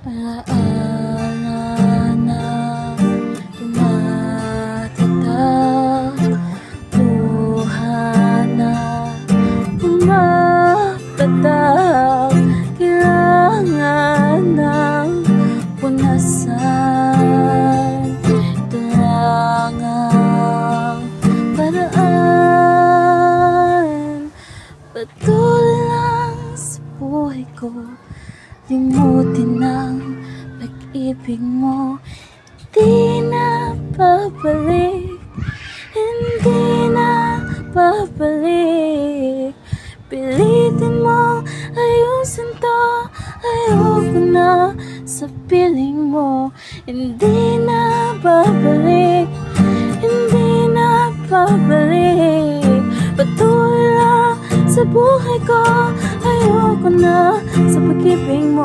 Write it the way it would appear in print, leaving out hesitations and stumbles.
Alaala na tumatatak, luha na pumapatak. Kailangan ng punasan, ito lang ang paraan. Patuloy lang sa buhay ko, limutin ang pag-ibig mo. Hindi na babalik, hindi na babalik. Pilitin mo, ayusin to, ayoko na sa piling mo. Hindi na babalik, hindi na babalik. Patuloy lang sa buhay ko, ayoko na sa pag-ibig mo.